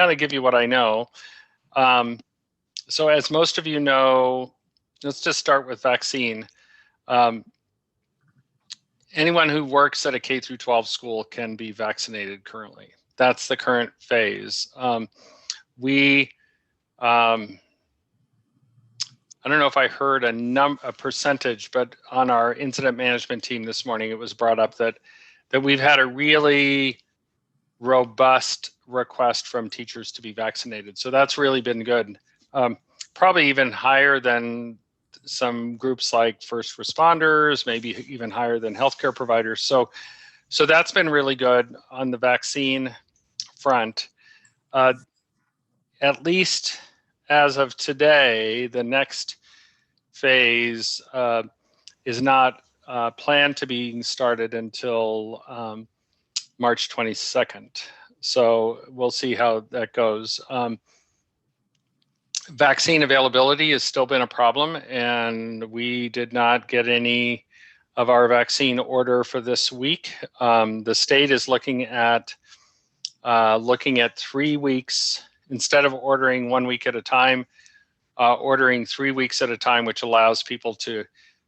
kind of give you what I know. So as most of you know, let's just start with vaccine. Anyone who works at a K through 12 school can be vaccinated currently. That's the current phase. I don't know if I heard a percentage, but on our incident management team this morning, it was brought up that we've had a really robust request from teachers to be vaccinated. So that's really been good. Probably even higher than some groups like first responders, maybe even higher than healthcare providers. So that's been really good on the vaccine front. At least as of today, the next phase is not planned to be started until March 22nd. So we'll see how that goes. Vaccine availability has still been a problem, and we did not get any of our vaccine order for this week. The state is looking at 3 weeks instead of ordering 1 week at a time, ordering 3 weeks at a time, which allows people to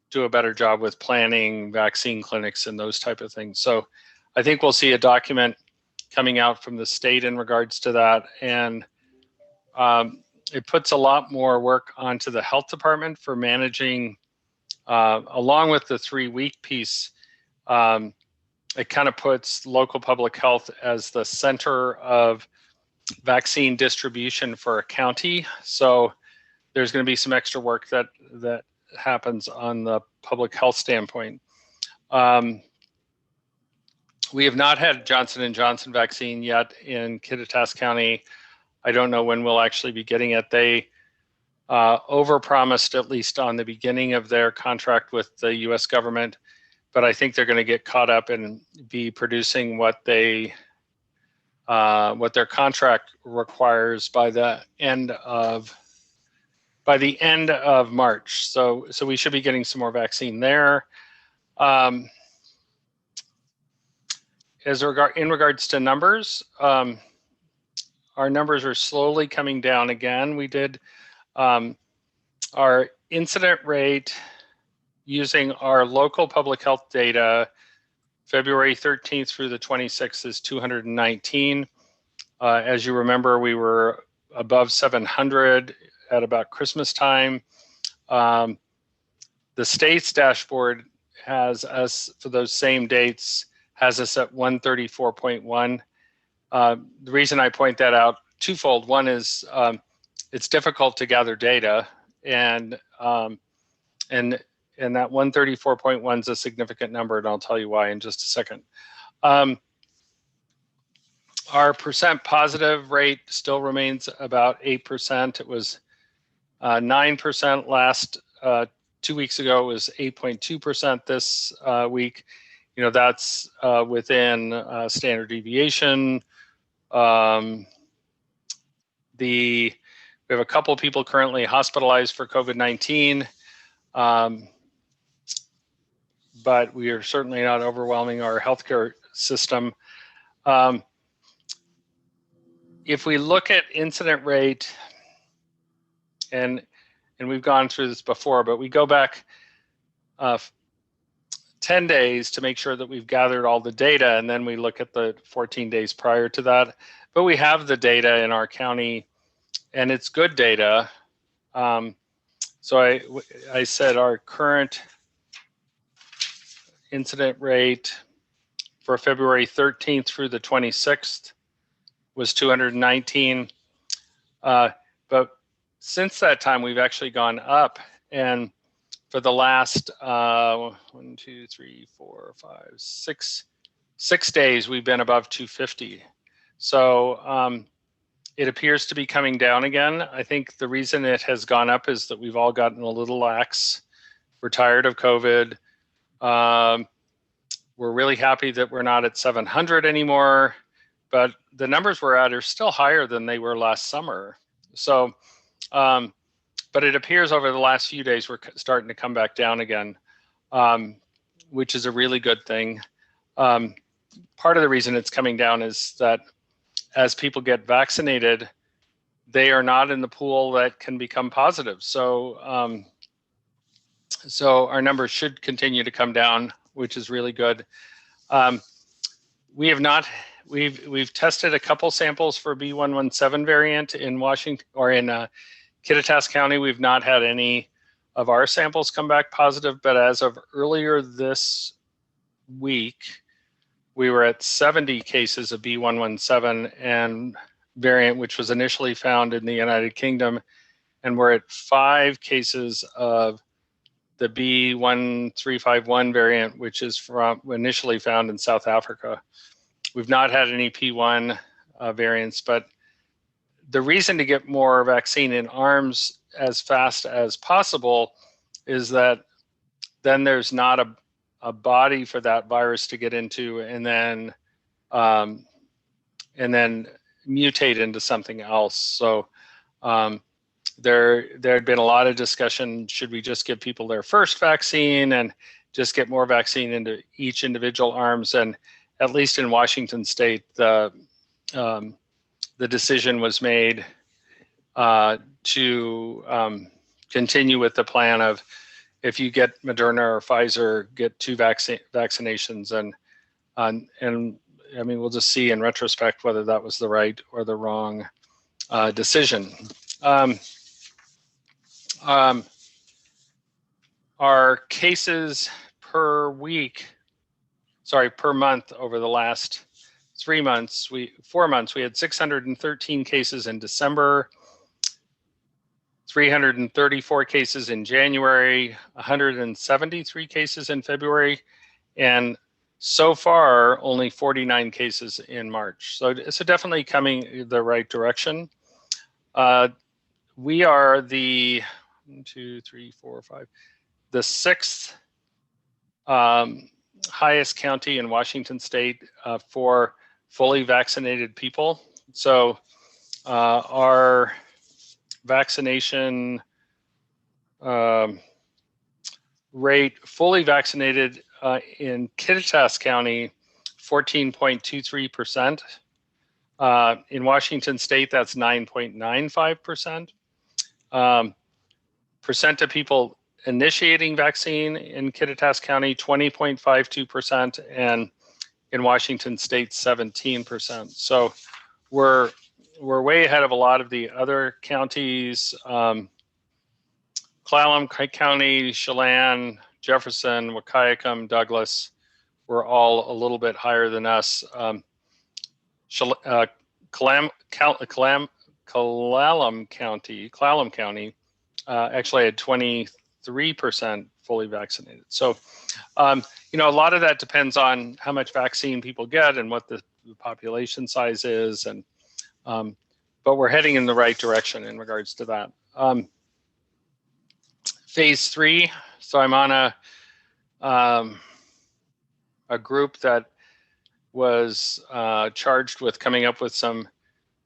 do a better job with planning vaccine clinics and those type of things. So I think we'll see a document coming out from the state in regards to that. And it puts a lot more work onto the health department for managing, along with the 3 week piece. It kind of puts local public health as the center of vaccine distribution for a county. So there's going to be some extra work that happens on the public health standpoint. We have not had Johnson & Johnson vaccine yet in Kittitas County. I don't know when we'll actually be getting it. They overpromised, at least on the beginning of their contract with the US government, but I think they're going to get caught up and be producing what their contract requires by the end of March. So we should be getting some more vaccine there. In regards to numbers, our numbers are slowly coming down again. We did our incident rate using our local public health data, February 13th through the 26th is 219. As you remember, we were above 700 at about Christmas time. The state's dashboard has us, for those same dates, has us at 134.1. The reason I point that out, twofold. One is it's difficult to gather data, and that 134.1 is a significant number, and I'll tell you why in just a second. Our percent positive rate still remains about 8%. It was 9% last 2 weeks ago. It was 8.2% this week. You know, that's within standard deviation. We have a couple of people currently hospitalized for COVID-19, but we are certainly not overwhelming our healthcare system. If we look at incident rate, and we've gone through this before, but we go back 10 days to make sure that we've gathered all the data, and then we look at the 14 days prior to that. But we have the data in our county, and it's good data. So I said our current incident rate for February 13th through the 26th was 219. But since that time, we've actually gone up, and for the last 6 days, we've been above 250. So it appears to be coming down again. I think the reason it has gone up is that we've all gotten a little lax. We're tired of COVID. We're really happy that we're not at 700 anymore, but the numbers we're at are still higher than they were last summer. So, but it appears over the last few days, we're starting to come back down again, which is a really good thing. Part of the reason it's coming down is that as people get vaccinated, they are not in the pool that can become positive. So, so our numbers should continue to come down, which is really good. We have not. We've tested a couple samples for B117 variant in Washington or in Kittitas County. We've not had any of our samples come back positive, but as of earlier this week, we were at 70 cases of B117 and variant, which was initially found in the United Kingdom, and we're at 5 cases of the B1351 variant, which is from initially found in South Africa. We've not had any P1 variants, but the reason to get more vaccine in arms as fast as possible is that then there's not a body for that virus to get into and then mutate into something else. So there had been a lot of discussion, should we just give people their first vaccine and just get more vaccine into each individual arms? And at least in Washington State, the decision was made to continue with the plan of, if you get Moderna or Pfizer, get 2 vaccinations, and I mean, we'll just see in retrospect whether that was the right or the wrong decision. Our cases per month over the last 4 months, we had 613 cases in December, 334 cases in January, 173 cases in February, and so far only 49 cases in March. So it's definitely coming the right direction. We are the 6th highest county in Washington State for fully vaccinated people. So our vaccination rate, fully vaccinated in Kittitas County, 14.23%. In Washington State, that's 9.95%. Percent of people initiating vaccine in Kittitas County, 20.52%, and in Washington State, 17%. So we're way ahead of a lot of the other counties. Clallam County, Chelan, Jefferson, Wahkiakum, Douglas were all a little bit higher than us. Clallam County actually had 23% fully vaccinated. So, you know, a lot of that depends on how much vaccine people get and what the population size is, and but we're heading in the right direction in regards to that. Phase 3. So I'm on a group that was charged with coming up with some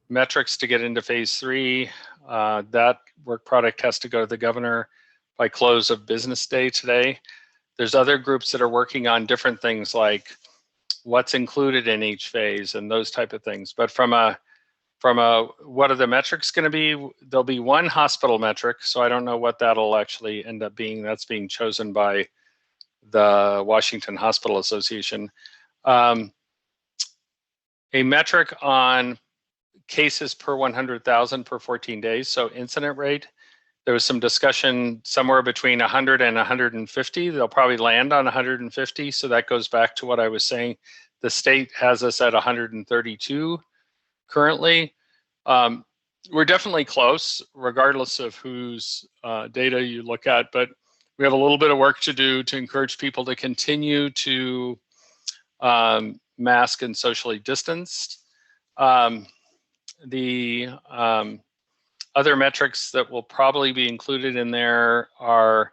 metrics to get into phase 3. That work product has to go to the governor by close of business day today. There's other groups that are working on different things like what's included in each phase and those type of things. But from a what are the metrics going to be? There'll be one hospital metric, so I don't know what that'll actually end up being. That's being chosen by the Washington Hospital Association. A metric on cases per 100,000 per 14 days, so incident rate. There was some discussion somewhere between 100 and 150. They'll probably land on 150, so that goes back to what I was saying. The state has us at 132 currently. We're definitely close, regardless of whose data you look at, but we have a little bit of work to do to encourage people to continue to mask and socially distanced. The other metrics that will probably be included in there are,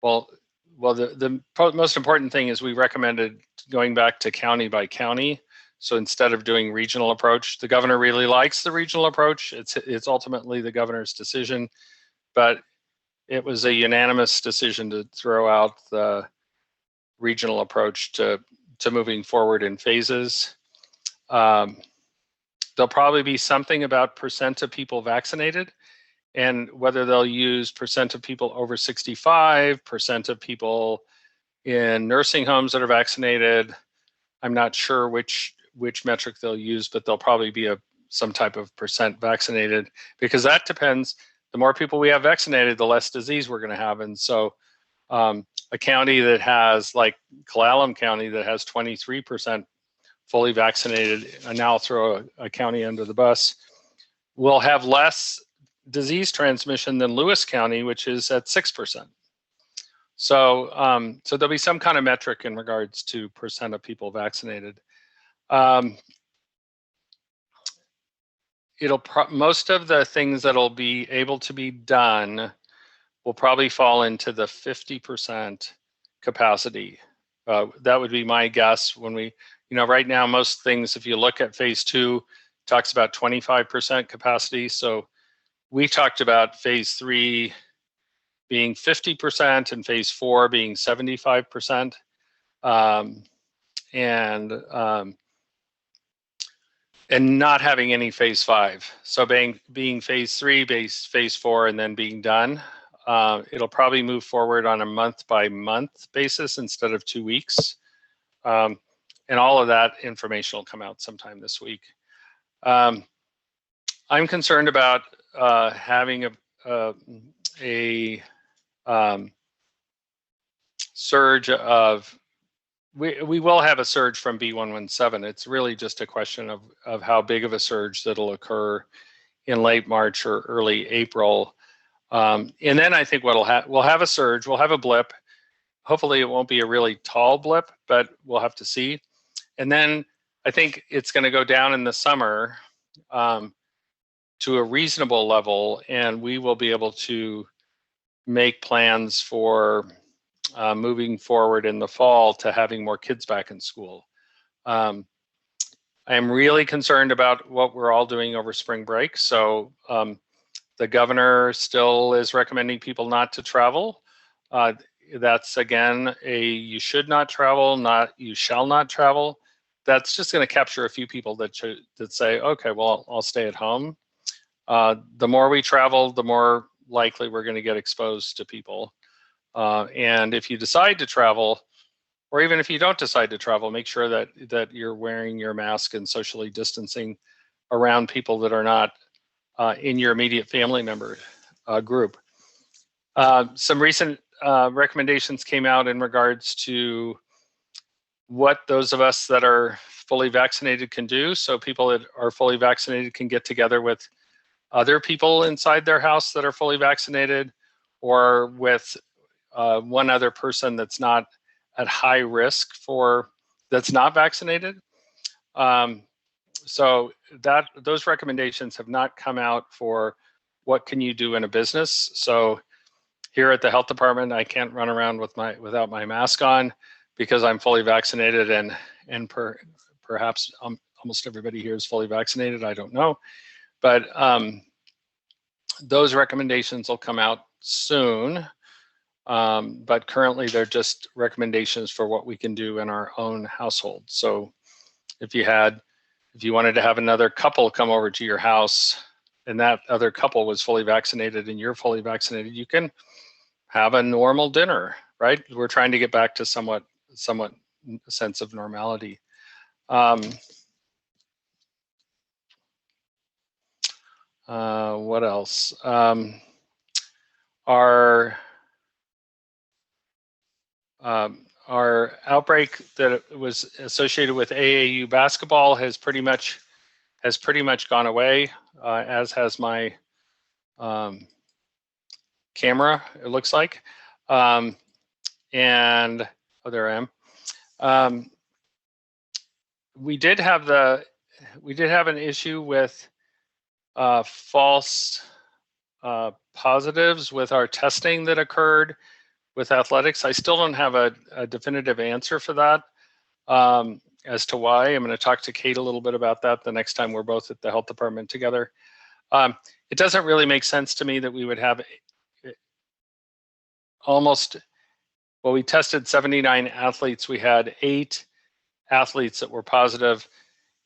the most important thing is we recommended going back to county by county. So instead of doing regional approach, the governor really likes the regional approach. It's ultimately the governor's decision, but it was a unanimous decision to throw out the regional approach to moving forward in phases. There'll probably be something about percent of people vaccinated, and whether they'll use percent of people over 65, percent of people in nursing homes that are vaccinated. I'm not sure which metric they'll use, but there'll probably be some type of percent vaccinated, because that depends. The more people we have vaccinated, the less disease we're going to have. And so a county that has, like Clallam County, that has 23% fully vaccinated, and now I'll throw a county under the bus, will have less disease transmission than Lewis County, which is at 6%. So, so there'll be some kind of metric in regards to percent of people vaccinated. Most of the things that'll be able to be done will probably fall into the 50% capacity. That would be my guess. When we, right now, most things, if you look at phase 2, talks about 25% capacity. So we talked about phase 3 being 50% and phase 4 being 75%. And not having any phase 5. So being phase 3, phase 4, and then being done. It'll probably move forward on a month-by-month basis instead of 2 weeks. And all of that information will come out sometime this week. I'm concerned about having a surge of, we will have a surge from B117. It's really just a question of how big of a surge that'll occur in late March or early April. And then I think we'll have a surge, we'll have a blip. Hopefully it won't be a really tall blip, but we'll have to see. And then I think it's going to go down in the summer to a reasonable level, and we will be able to make plans for moving forward in the fall to having more kids back in school. I am really concerned about what we're all doing over spring break. So the governor still is recommending people not to travel. That's, again, you should not travel, not you shall not travel. That's just going to capture a few people that say, okay, well, I'll stay at home. The more we travel, the more likely we're going to get exposed to people. And if you decide to travel, or even if you don't decide to travel, make sure that you're wearing your mask and socially distancing around people that are not in your immediate family member group. Some recent recommendations came out in regards to what those of us that are fully vaccinated can do. So people that are fully vaccinated can get together with other people inside their house that are fully vaccinated, or with one other person that's not at high risk that's not vaccinated. So those recommendations have not come out for what can you do in a business. So here at the health department, I can't run around without my mask on because I'm fully vaccinated, and perhaps almost everybody here is fully vaccinated. I don't know, but those recommendations will come out soon. But currently they're just recommendations for what we can do in our own household. So if you wanted to have another couple come over to your house and that other couple was fully vaccinated and you're fully vaccinated, you can have a normal dinner, right? We're trying to get back to somewhat sense of normality. What else? Our outbreak that was associated with AAU basketball has pretty much gone away, as has my camera, it looks like. And there I am. We did have an issue with false positives with our testing that occurred with athletics. I still don't have a definitive answer for that as to why. I'm going to talk to Kate a little bit about that the next time we're both at the health department together. It doesn't really make sense to me that we would have we tested 79 athletes. We had 8 athletes that were positive.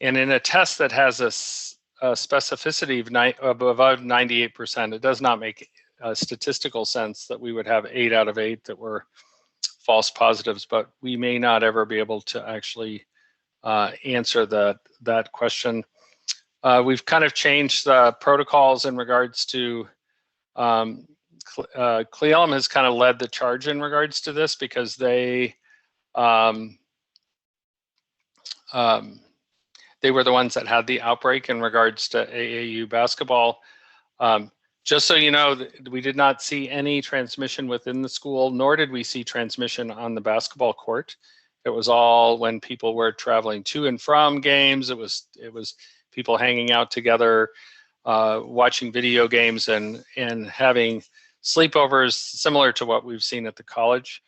And in a test that has specificity of above 98%, it does not make statistical sense that we would have 8 out of 8 that were false positives, but we may not ever be able to actually answer that question. We've kind of changed the protocols in regards to Cle Elum has kind of led the charge in regards to this, because they were the ones that had the outbreak in regards to AAU basketball. Just so you know, we did not see any transmission within the school, nor did we see transmission on the basketball court. It was all when people were traveling to and from games. It was people hanging out together, watching video games, and having sleepovers, similar to what we've seen at the college.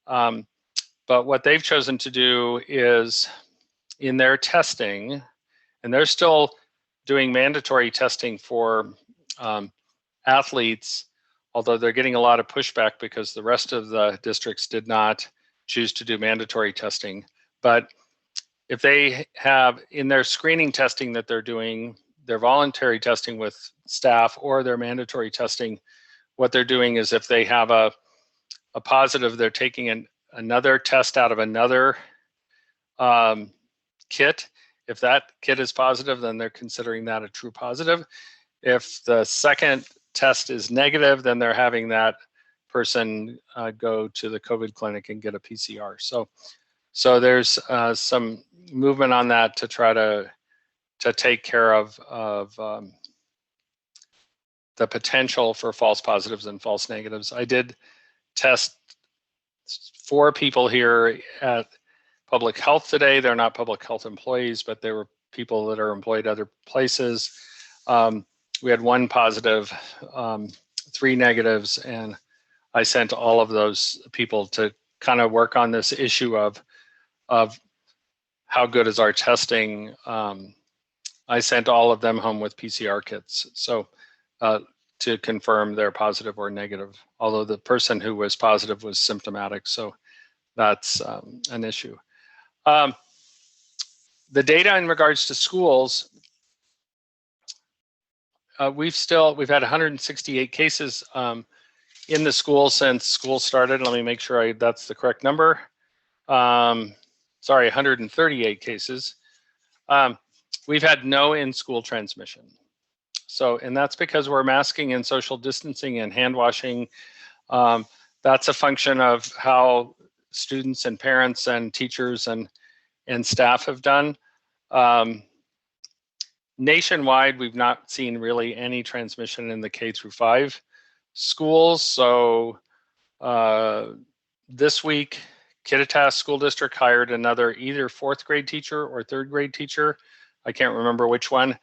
But what they've chosen to do is, in their testing, and they're still doing mandatory testing for athletes, although they're getting a lot of pushback because the rest of the districts did not choose to do mandatory testing. But if they have, in their screening testing that they're doing, their voluntary testing with staff or their mandatory testing, what they're doing is, if they have a positive, they're taking another test out of another kit. If that kit is positive, then they're considering that a true positive. If the second test is negative, then they're having that person go to the COVID clinic and get a PCR. So there's some movement on that to try to take care of the potential for false positives and false negatives. I did test 4 people here at public health today. They're not public health employees, but they were people that are employed other places. We had 1 positive, 3 negatives, and I sent all of those people to kind of work on this issue of how good is our testing. I sent all of them home with PCR kits, so to confirm they're positive or negative, although the person who was positive was symptomatic, so that's an issue. The data in regards to schools, we've had 168 cases in the school since school started. Let me make sure that's the correct number. Sorry, 138 cases. We've had no in-school transmission. So, and that's because we're masking and social distancing and hand washing. That's a function of how students and parents and teachers and staff have done. Nationwide, we've not seen really any transmission in the K-5 schools. So this week, Kittitas School District hired another either 4th grade teacher or 3rd grade teacher. I can't remember which one.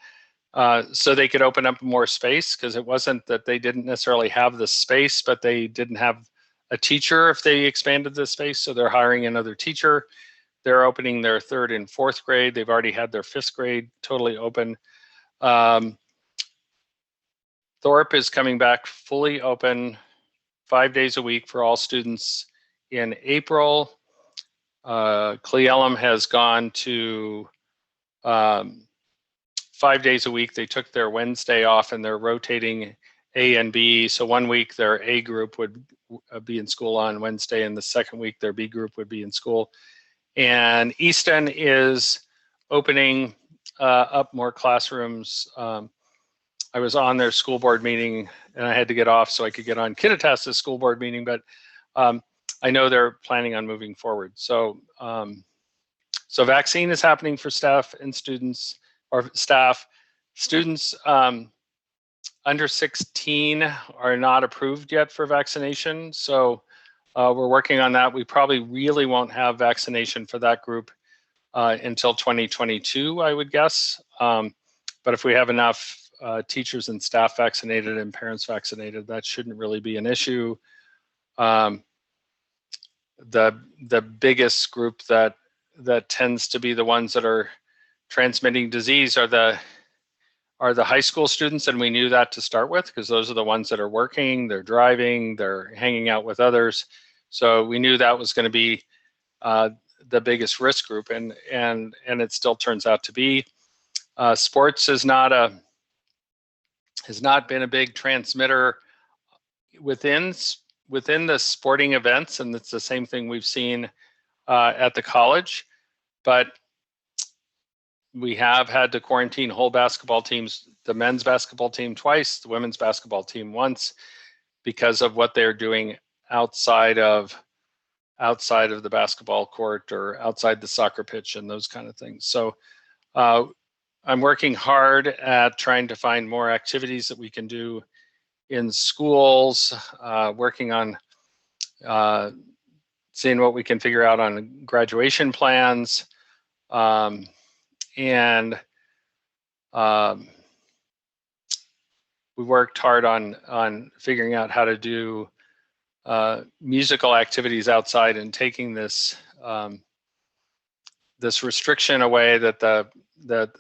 So they could open up more space, because it wasn't that they didn't necessarily have the space, but they didn't have a teacher if they expanded the space. So they're hiring another teacher. They're opening their 3rd and 4th grade. They've already had their 5th grade totally open. Thorpe is coming back fully open 5 days a week for all students in April. Cle Elum has gone to 5 days a week. They took their Wednesday off, and they're rotating A and B. So 1 week their A group would be in school on Wednesday, and the second week their B group would be in school. And Easton is opening up more classrooms. I was on their school board meeting, and I had to get off so I could get on Kittitas' school board meeting, but I know they're planning on moving forward. So, so vaccine is happening for staff and students, or staff. Students under 16 are not approved yet for vaccination. So we're working on that. We probably really won't have vaccination for that group until 2022, I would guess. But if we have enough teachers and staff vaccinated and parents vaccinated, that shouldn't really be an issue. The biggest group that tends to be the ones that are transmitting disease are the high school students, and we knew that to start with, because those are the ones that are working, they're driving, they're hanging out with others. So we knew that was going to be the biggest risk group, and it still turns out to be. Sports has not been a big transmitter within the sporting events, and it's the same thing we've seen at the college. But we have had to quarantine whole basketball teams, the men's basketball team twice, the women's basketball team once, because of what they're doing outside of the basketball court or outside the soccer pitch and those kind of things. So I'm working hard at trying to find more activities that we can do in schools, working on seeing what we can figure out on graduation plans. And we worked hard on figuring out how to do musical activities outside and taking this this restriction away that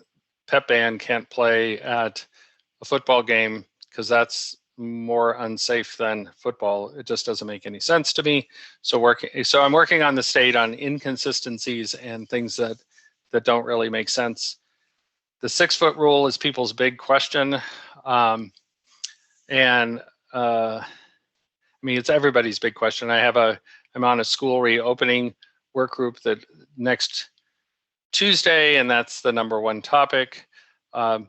pep band can't play at a football game because that's more unsafe than football. It just doesn't make any sense to me. So I'm working on the state on inconsistencies and things that don't really make sense. The 6-foot rule is people's big question. I mean, it's everybody's big question. I'm on a school reopening work group that next Tuesday, and that's the #1 topic. I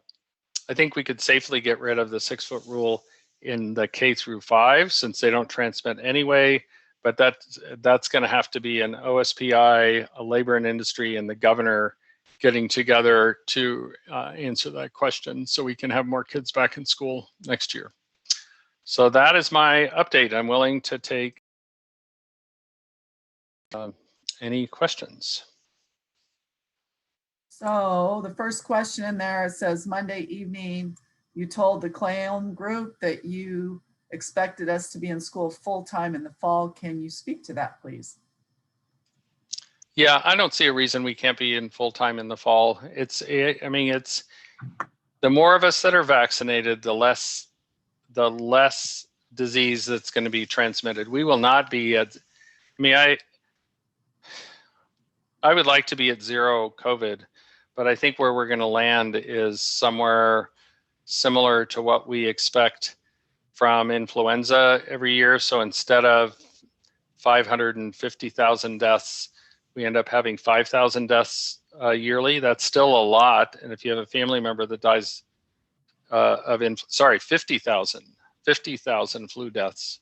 think we could safely get rid of the 6-foot rule in the K through 5 since they don't transmit anyway, but that's going to have to be an OSPI, a labor and industry, and the governor getting together to answer that question so we can have more kids back in school next year. So that is my update. I'm willing to take any questions. So the first question in there says, Monday evening, you told the clown group that you expected us to be in school full-time in the fall. Can you speak to that, please? Yeah, I don't see a reason we can't be in full-time in the fall. I mean, it's the more of us that are vaccinated, the less disease that's going to be transmitted. We will not be at, I mean, I would like to be at 0 COVID, but I think where we're going to land is somewhere similar to what we expect from influenza every year. So instead of 550,000 deaths, we end up having 5,000 deaths yearly. That's still a lot. And if you have a family member that dies of 50,000 flu deaths,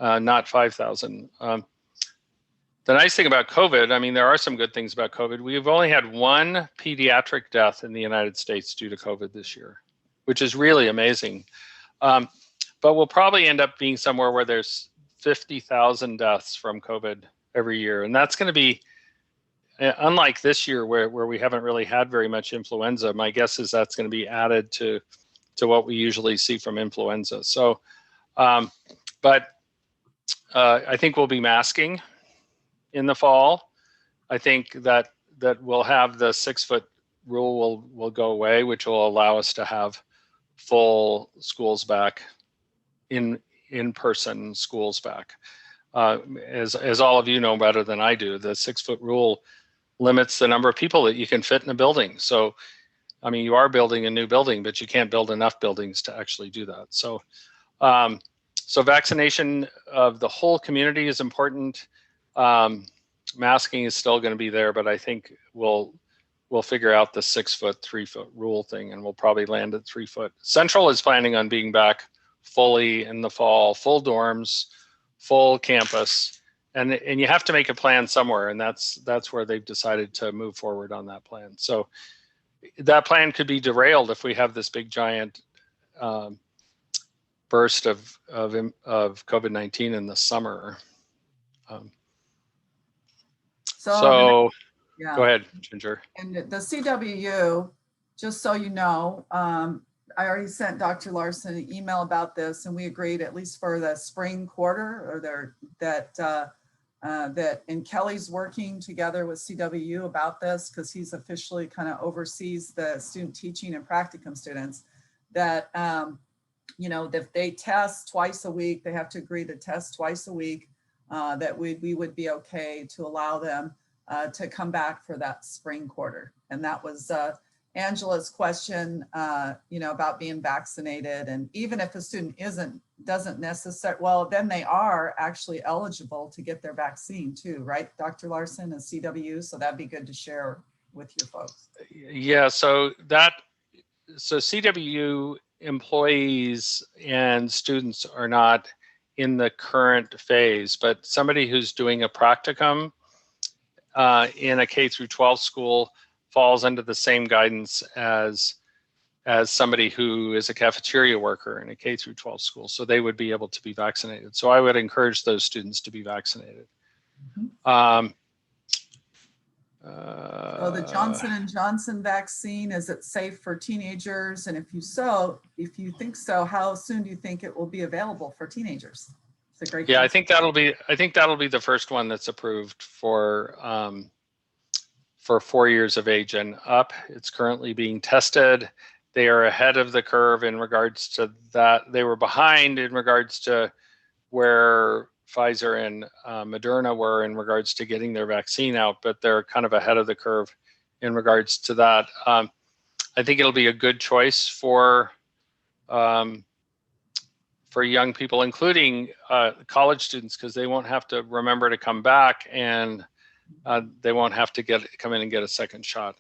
not 5,000. The nice thing about COVID, I mean, there are some good things about COVID. We've only had 1 pediatric death in the United States due to COVID this year, which is really amazing. But we'll probably end up being somewhere where there's 50,000 deaths from COVID every year. And that's going to be, unlike this year where we haven't really had very much influenza, my guess is that's going to be added to what we usually see from influenza. So, but I think we'll be masking in the fall. I think that we'll have the 6-foot rule will go away, which will allow us to have full schools back, in-person schools back. As all of you know better than I do, the 6-foot rule limits the number of people that you can fit in a building. So, I mean, you are building a new building, but you can't build enough buildings to actually do that. So, so vaccination of the whole community is important. Masking is still going to be there, but I think we'll figure out the 6-foot, 3-foot rule thing, and we'll probably land at 3-foot. Central is planning on being back fully in the fall, full dorms, full campus, and you have to make a plan somewhere, and that's where they've decided to move forward on that plan. So that plan could be derailed if we have this big giant burst of COVID-19 in the summer. So yeah. Go ahead, Ginger. And the CWU, just so you know, I already sent Dr. Larson an email about this, and we agreed, at least for the spring quarter, or and Kelly's working together with CWU about this because he's officially kind of oversees the student teaching and practicum students, that you know, if they test twice a week, they have to agree to test twice a week, that we would be okay to allow them to come back for that spring quarter. And that was, Angela's question, you know, about being vaccinated, and even if a student doesn't necessarily, well, then they are actually eligible to get their vaccine too, right, Dr. Larson and CW? So that'd be good to share with your folks. Yeah, so CW employees and students are not in the current phase, but somebody who's doing a practicum in a K through 12 school falls under the same guidance as somebody who is a cafeteria worker in a K through 12 school. So they would be able to be vaccinated. So I would encourage those students to be vaccinated. Mm-hmm. So the Johnson & Johnson vaccine, is it safe for teenagers? And if you think so, how soon do you think it will be available for teenagers? It's a great question. I think that'll be the first one that's approved for 4 years of age and up. It's currently being tested. They are ahead of the curve in regards to that. They were behind in regards to where Pfizer and Moderna were in regards to getting their vaccine out, but they're kind of ahead of the curve in regards to that. I think it'll be a good choice for young people, including college students, because they won't have to remember to come back, and they won't have to come in and get a second shot.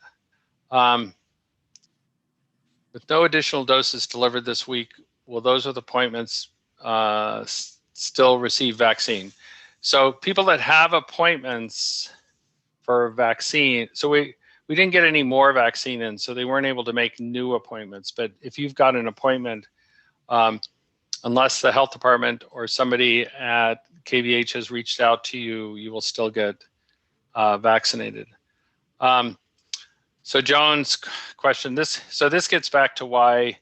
With no additional doses delivered this week, will those with appointments still receive vaccine? So people that have appointments for vaccine, so we didn't get any more vaccine in, so they weren't able to make new appointments. But if you've got an appointment, unless the health department or somebody at KVH has reached out to you, you will still get vaccinated. So Joan's question, this gets back to why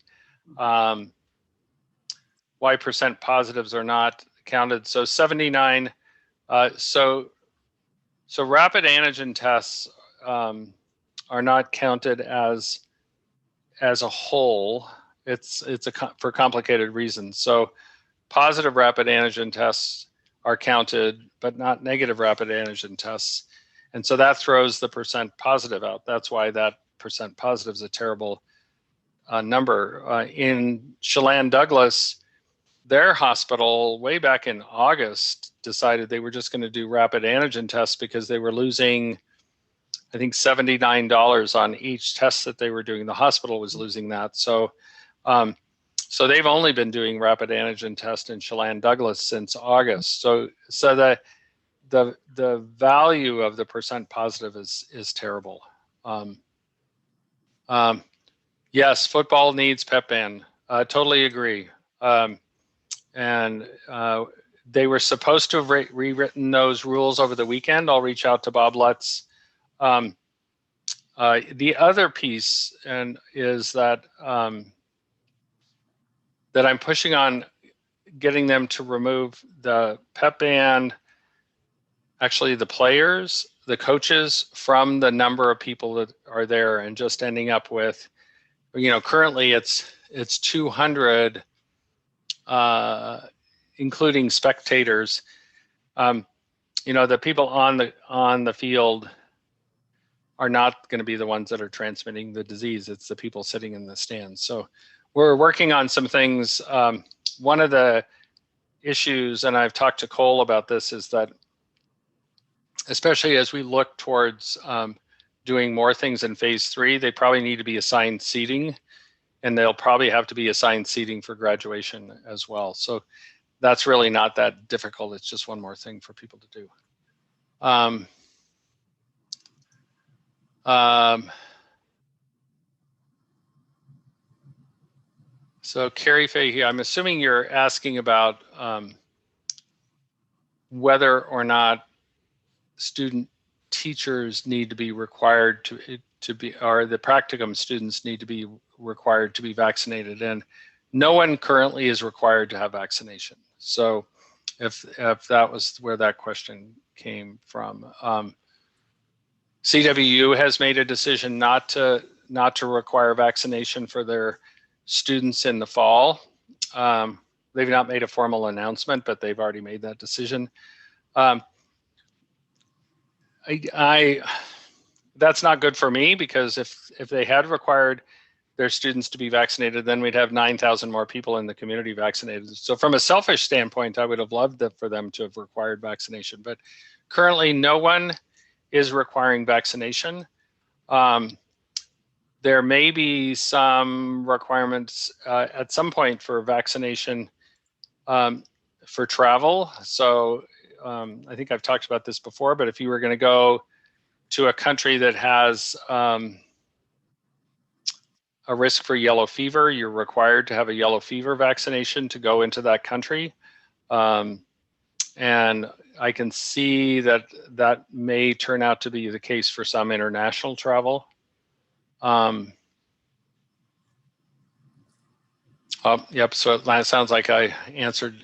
percent positives are not counted. So 79, so rapid antigen tests are not counted as a whole. It's for complicated reasons. So positive rapid antigen tests are counted, but not negative rapid antigen tests. And so that throws the percent positive out. That's why that percent positive is a terrible number. In Chelan Douglas, their hospital way back in August decided they were just going to do rapid antigen tests because they were losing, I think, $79 on each test that they were doing. The hospital was losing that. So they've only been doing rapid antigen test in Chelan Douglas since August. So the value of the percent positive is terrible. Yes, football needs pep ban. Totally agree. And they were supposed to have rewritten those rules over the weekend. I'll reach out to Bob Lutz. The other piece is that that I'm pushing on getting them to remove the pep ban, actually the players, the coaches, from the number of people that are there, and just ending up with, currently it's 200, including spectators. The people on the field are not going to be the ones that are transmitting the disease. It's the people sitting in the stands. So we're working on some things. One of the issues, and I've talked to Cole about this, is that especially as we look towards doing more things in phase 3, they probably need to be assigned seating, and they'll probably have to be assigned seating for graduation as well. So that's really not that difficult. It's just one more thing for people to do. So Carrie Fahey, I'm assuming you're asking about whether or not student teachers need to be required to be, or the practicum students need to be required to be vaccinated. And no one currently is required to have vaccination. So if that was where that question came from. CWU has made a decision not to require vaccination for their students in the fall. They've not made a formal announcement, but they've already made that decision. that's not good for me, because if they had required their students to be vaccinated, then we'd have 9,000 more people in the community vaccinated. So from a selfish standpoint, I would have loved for them to have required vaccination, but currently no one is requiring vaccination. There may be some requirements at some point for vaccination for travel. So I think I've talked about this before, but if you were going to go to a country that has a risk for yellow fever, you're required to have a yellow fever vaccination to go into that country. And I can see that that may turn out to be the case for some international travel. Oh, yep. So it sounds like I answered,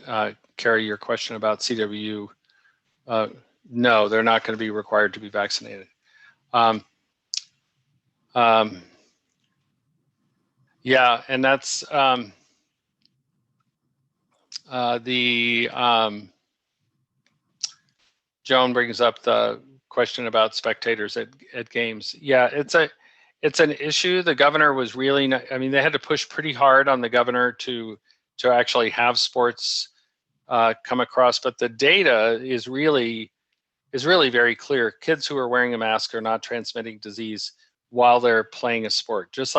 Carrie, your question about CWU. No, they're not going to be required to be vaccinated. Yeah, and that's Joan brings up the question about spectators at games. Yeah, it's an issue. The governor was really not, I mean, they had to push pretty hard on the governor to actually have sports come across, but the data is really very clear. Kids who are wearing a mask are not transmitting disease while they're playing a sport. Just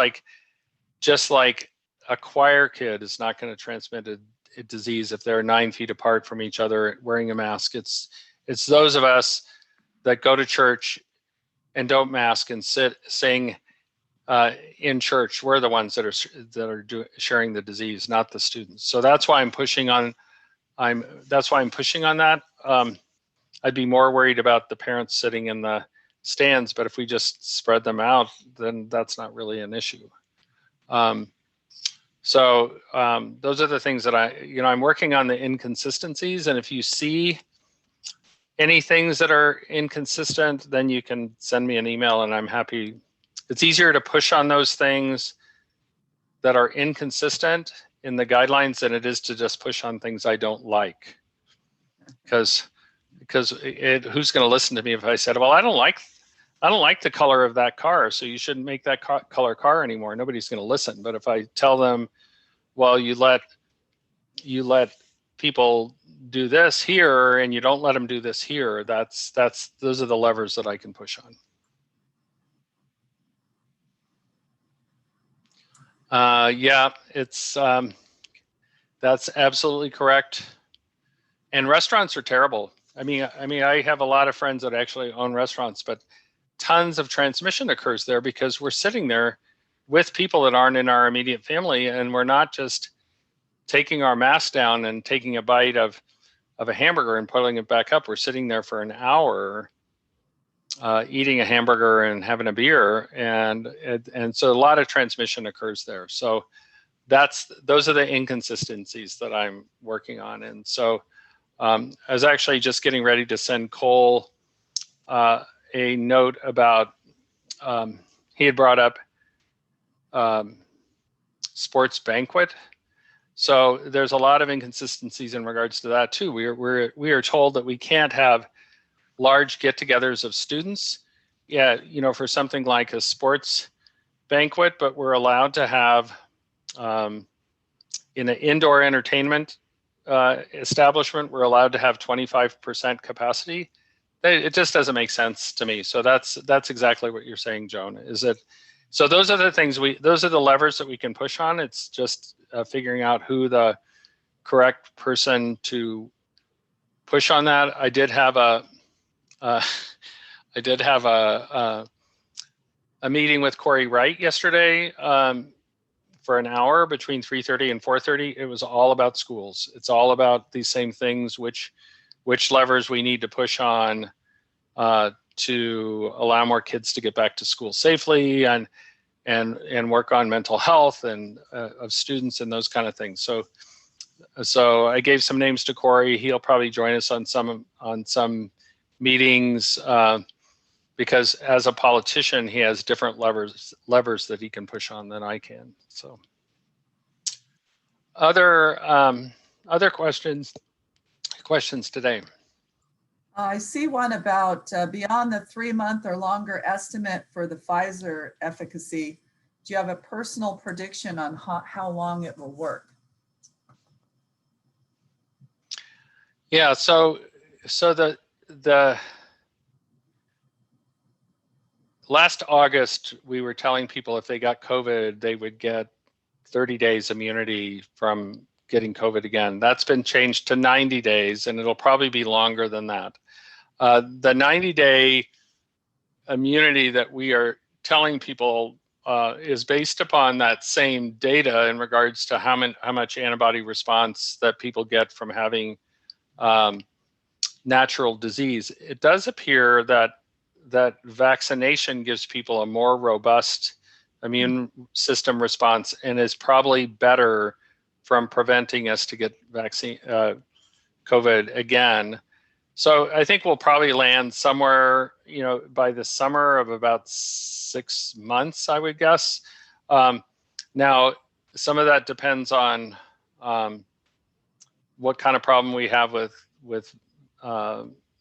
like a choir kid is not going to transmit a disease if they're 9 feet apart from each other wearing a mask. It's those of us that go to church and don't mask and sing in church. We're the ones that are sharing the disease, not the students. So that's why I'm pushing on. That's why I'm pushing on that. I'd be more worried about the parents sitting in the stands, but if we just spread them out, then that's not really an issue. So those are the things that I'm working on the inconsistencies, and if you see any things that are inconsistent, then you can send me an email and I'm happy. It's easier to push on those things that are inconsistent in the guidelines than it is to just push on things I don't like. Because who's going to listen to me if I said, well, I don't like the color of that car, so you shouldn't make that color car anymore. Nobody's going to listen. But if I tell them, well, you let people do this here and you don't let them do this here, those are the levers that I can push on. Yeah, it's that's absolutely correct. And restaurants are terrible. I mean, I have a lot of friends that actually own restaurants, but tons of transmission occurs there because we're sitting there with people that aren't in our immediate family, and we're not just taking our mask down and taking a bite of a hamburger and pulling it back up. We're sitting there for an hour eating a hamburger and having a beer, and so a lot of transmission occurs there. So those are the inconsistencies that I'm working on. And so I was actually just getting ready to send Cole a note about, he had brought up sports banquet. So there's a lot of inconsistencies in regards to that too. We are told that we can't have large get-togethers of students, yeah, for something like a sports banquet, but we're allowed to have in an indoor entertainment establishment, we're allowed to have 25% capacity. It just doesn't make sense to me. So that's exactly what you're saying, Joan. So those are the things those are the levers that we can push on. It's just figuring out who the correct person to push on that. I did have a meeting with Corey Wright yesterday for an hour between 3:30 and 4:30. It was all about schools. It's all about these same things, which levers we need to push on to allow more kids to get back to school safely, and work on mental health and of students and those kind of things. So I gave some names to Corey. He'll probably join us on some meetings because as a politician, he has different levers that he can push on than I can. So other questions today? I see one about beyond the 3-month or longer estimate for the Pfizer efficacy. Do you have a personal prediction on how long it will work? Yeah, so the last August, we were telling people if they got COVID, they would get 30 days immunity from getting COVID again. That's been changed to 90 days, and it'll probably be longer than that. The 90-day immunity that we are telling people is based upon that same data in regards to how much antibody response that people get from having natural disease. It does appear that vaccination gives people a more robust immune system response and is probably better from preventing us to get COVID again. So I think we'll probably land somewhere, by the summer of about 6 months, I would guess. Now, some of that depends on what kind of problem we have with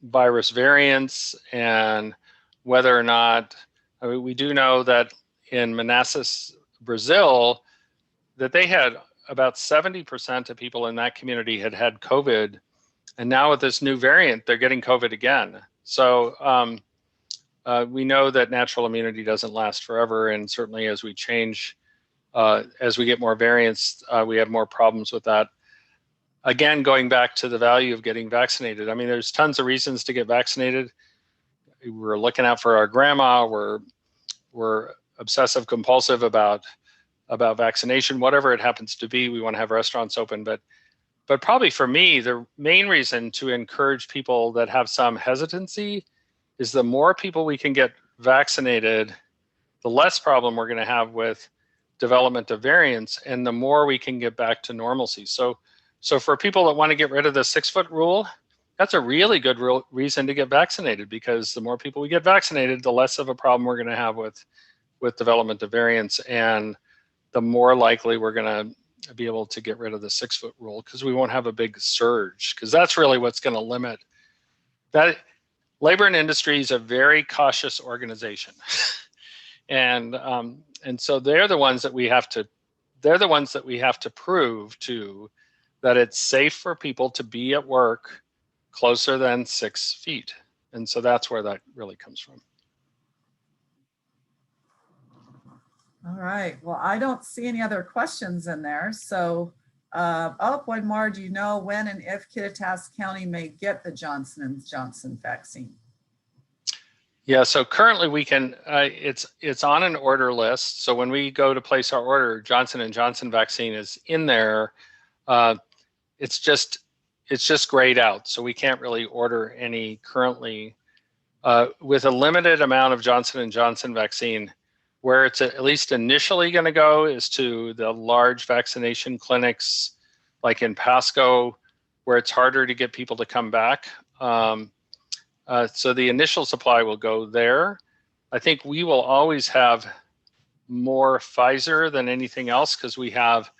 virus variants and whether or not, we do know that in Manassas, Brazil, that they had about 70% of people in that community had COVID. And now with this new variant, they're getting COVID again. So we know that natural immunity doesn't last forever. And certainly as we change, as we get more variants, we have more problems with that. Again, going back to the value of getting vaccinated. I mean, there's tons of reasons to get vaccinated. We're looking out for our grandma. We're obsessive compulsive about vaccination, whatever it happens to be. We want to have restaurants open, but probably for me, the main reason to encourage people that have some hesitancy is the more people we can get vaccinated, the less problem we're going to have with development of variants, and the more we can get back to normalcy. So for people that want to get rid of the 6-foot rule, that's a really good reason to get vaccinated, because the more people we get vaccinated, the less of a problem we're going to have with development of variants, and the more likely we're going to be able to get rid of the 6-foot rule, because we won't have a big surge, because that's really what's going to limit that. Labor and industry is a very cautious organization. And so they're the ones that we have to prove to that it's safe for people to be at work closer than 6 feet. And so that's where that really comes from. All right. Well, I don't see any other questions in there. So, one more. Do you know when and if Kittitas County may get the Johnson & Johnson vaccine? Yeah, so currently we can, it's on an order list. So when we go to place our order, Johnson & Johnson vaccine is in there. It's just grayed out. So we can't really order any currently. With a limited amount of Johnson & Johnson vaccine, where it's at least initially going to go is to the large vaccination clinics like in Pasco, where it's harder to get people to come back. So the initial supply will go there. I think we will always have more Pfizer than anything else, because we have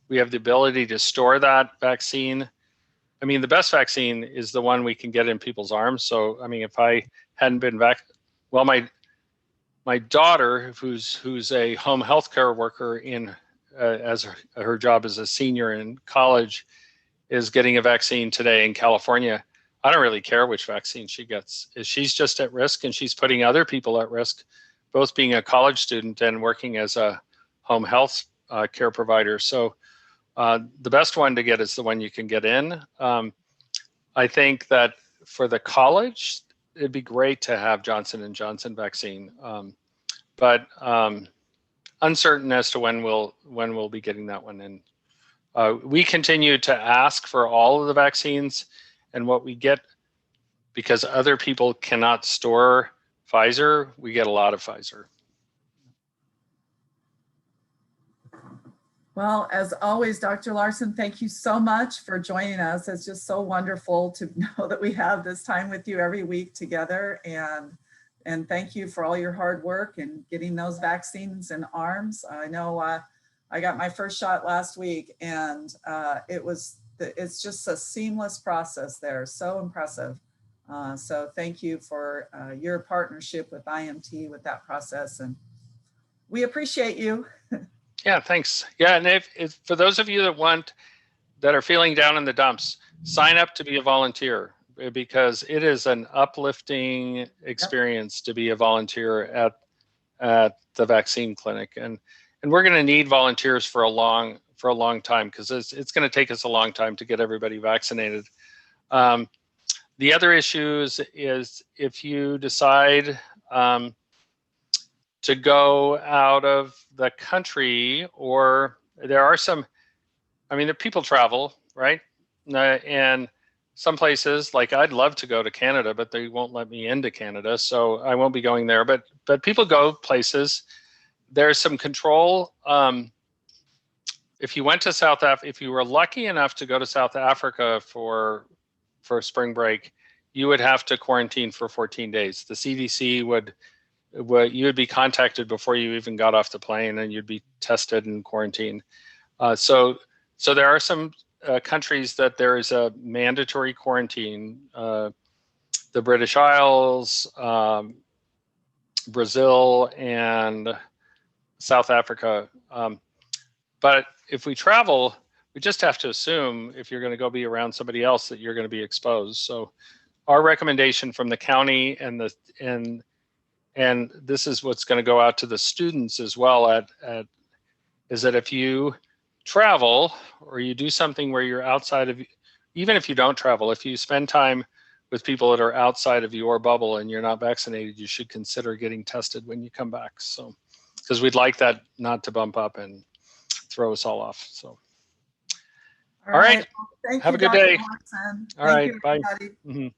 the ability to store that vaccine. I mean, the best vaccine is the one we can get in people's arms. So, I mean, if I hadn't been my daughter, who's a home health care worker as her job as a senior in college, is getting a vaccine today in California. I don't really care which vaccine she gets. She's just at risk, and she's putting other people at risk, both being a college student and working as a home health care provider. So the best one to get is the one you can get in. I think that for the college, it'd be great to have Johnson & Johnson vaccine, but uncertain as to when we'll be getting that one in. We continue to ask for all of the vaccines, and what we get, because other people cannot store Pfizer, we get a lot of Pfizer. Well, as always, Dr. Larson, thank you so much for joining us. It's just so wonderful to know that we have this time with you every week together. And thank you for all your hard work and getting those vaccines in arms. I know I got my first shot last week, and it's just a seamless process there. So impressive. So thank you for your partnership with IMT with that process, and we appreciate you. Yeah, thanks. Yeah, and if for those of you that are feeling down in the dumps, sign up to be a volunteer, because it is an uplifting experience to be a volunteer at the vaccine clinic, and we're going to need volunteers for a long time, because it's going to take us a long time to get everybody vaccinated. The other issues is if you decide to go out of the country, or there are some, I mean, the people travel, right? And some places, like I'd love to go to Canada, but they won't let me into Canada, so I won't be going there. But people go places. There's some control. If you went to South Africa, if you were lucky enough to go to South Africa for spring break, you would have to quarantine for 14 days. The CDC would you would be contacted before you even got off the plane, and you'd be tested and quarantined. So there are some countries that there is a mandatory quarantine. The British Isles, Brazil, and South Africa. But if we travel, we just have to assume, if you're going to go be around somebody else, that you're going to be exposed. So our recommendation from the county and this is what's going to go out to the students as well is that if you travel or you do something where you're outside of, even if you don't travel, if you spend time with people that are outside of your bubble and you're not vaccinated, you should consider getting tested when you come back. So, because we'd like that not to bump up and throw us all off. So, all right. Well, have a good day. Larson. All right. You, bye. everybody.